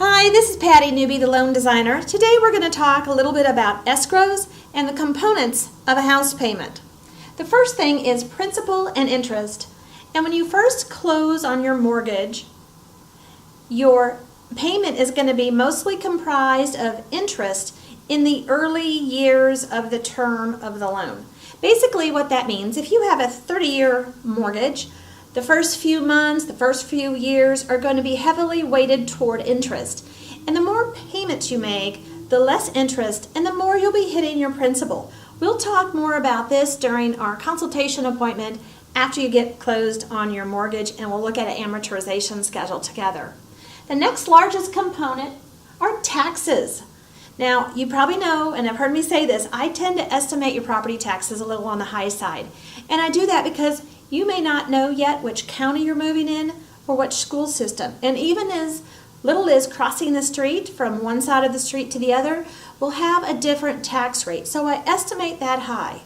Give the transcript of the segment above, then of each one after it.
Hi, this is Patty Newby, the Loan Designer. Today we're going to talk a little bit about escrows and the components of a house payment. The first thing is principal and interest. And when you first close on your mortgage, your payment is going to be mostly comprised of interest in the early years of the term of the loan. Basically what that means, if you have a 30-year mortgage, the first few months, the first few years are going to be heavily weighted toward interest. And the more payments you make, the less interest and the more you'll be hitting your principal. We'll talk more about this during our consultation appointment after you get closed on your mortgage, and we'll look at an amortization schedule together. The next largest component are taxes. Now, you probably know, and have heard me say this, I tend to estimate your property taxes a little on the high side. And I do that because you may not know yet which county you're moving in or which school system. And even as little as crossing the street from one side of the street to the other will have a different tax rate. So I estimate that high.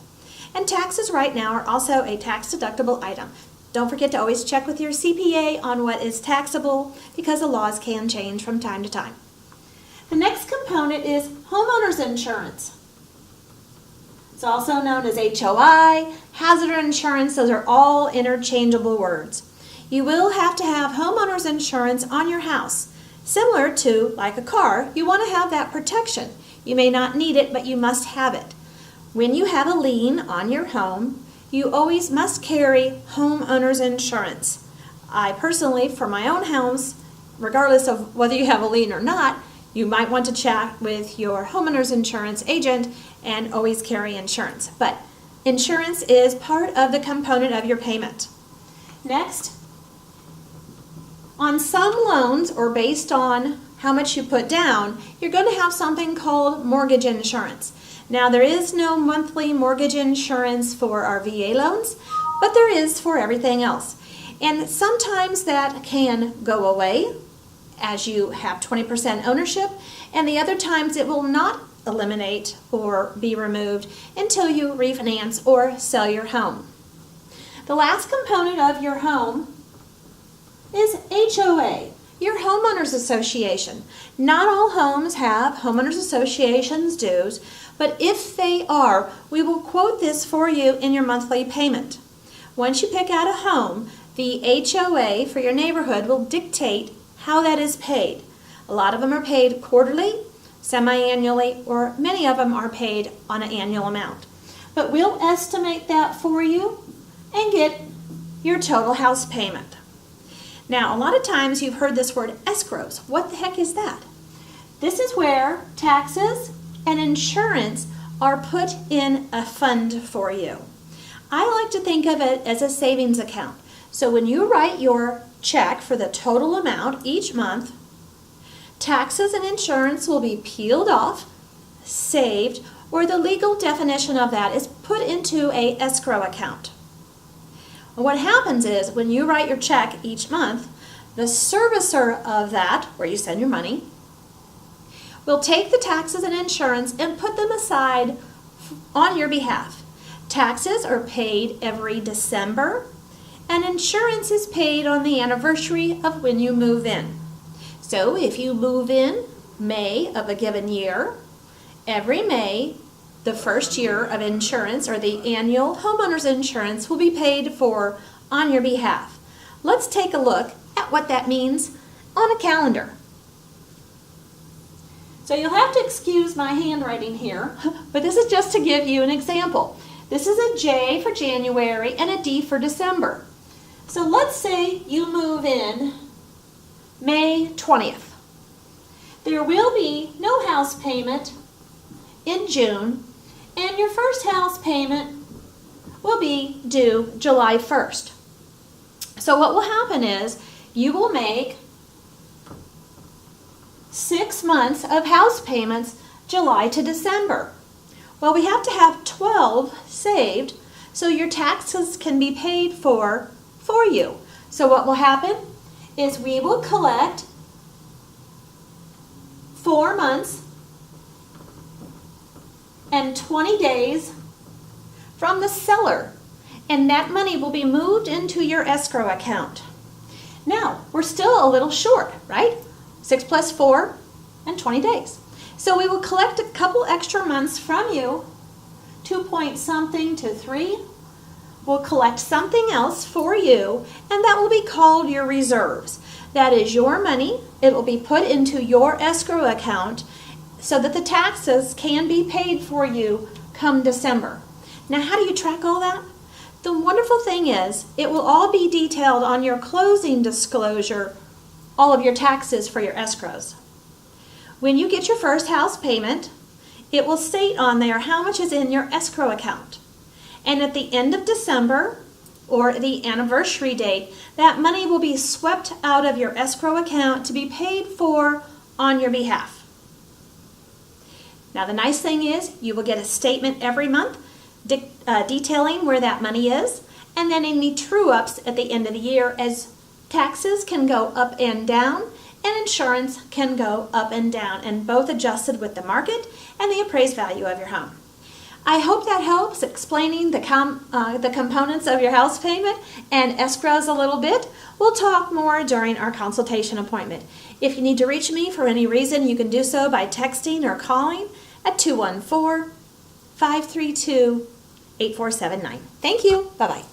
And taxes right now are also a tax-deductible item. Don't forget to always check with your CPA on what is taxable because the laws can change from time to time. The next component is homeowners insurance. It's also known as HOI, hazard insurance. Those are all interchangeable words. You will have to have homeowners insurance on your house. Similar to like a car, you want to have that protection. You may not need it, but you must have it. When you have a lien on your home, you always must carry homeowners insurance. I personally, for my own house, regardless of whether you have a lien or not, you might want to chat with your homeowner's insurance agent and always carry insurance. But insurance is part of the component of your payment. Next, on some loans, or based on how much you put down, you're going to have something called mortgage insurance. Now, there is no monthly mortgage insurance for our VA loans, but there is for everything else. And sometimes that can go away as you have 20% ownership, and the other times it will not eliminate or be removed until you refinance or sell your home. The last component of your home is HOA, your Homeowners Association. Not all homes have Homeowners Associations dues, but if they are, we will quote this for you in your monthly payment. Once you pick out a home, the HOA for your neighborhood will dictate how that is paid. A lot of them are paid quarterly, semi-annually, or many of them are paid on an annual amount. But we'll estimate that for you and get your total house payment. Now, a lot of times you've heard this word escrows. What the heck is that? This is where taxes and insurance are put in a fund for you. I like to think of it as a savings account. So when you write your check for the total amount each month, taxes and insurance will be peeled off, saved, or the legal definition of that is put into a escrow account. What happens is when you write your check each month, the servicer of that, where you send your money, will take the taxes and insurance and put them aside on your behalf. Taxes are paid every December, and insurance is paid on the anniversary of when you move in. So if you move in May of a given year, every May, the first year of insurance or the annual homeowner's insurance will be paid for on your behalf. Let's take a look at what that means on a calendar. So you'll have to excuse my handwriting here, but this is just to give you an example. This is a J for January and a D for December. So let's say you move in May 20th. There will be no house payment in June, and your first house payment will be due July 1st. So what will happen is you will make 6 months of house payments, July to December. Well, we have to have 12 saved so your taxes can be paid for you. So what will happen is we will collect 4 months and 20 days from the seller, and that money will be moved into your escrow account. Now, we're still a little short, right? 6 plus 4, and 20 days. So we will collect a couple extra months from you, 2 point something to 3. We'll collect something else for you, and that will be called your reserves. That is your money. It will be put into your escrow account so that the taxes can be paid for you come December. Now, how do you track all that? The wonderful thing is, it will all be detailed on your closing disclosure, all of your taxes for your escrows. When you get your first house payment, it will state on there how much is in your escrow account. And at the end of December, or the anniversary date, that money will be swept out of your escrow account to be paid for on your behalf. Now, the nice thing is, you will get a statement every month detailing where that money is, and then any true-ups at the end of the year, as taxes can go up and down, and insurance can go up and down, and both adjusted with the market and the appraised value of your home. I hope that helps explaining the components of your house payment and escrows a little bit. We'll talk more during our consultation appointment. If you need to reach me for any reason, you can do so by texting or calling at 214-532-8479. Thank you. Bye-bye.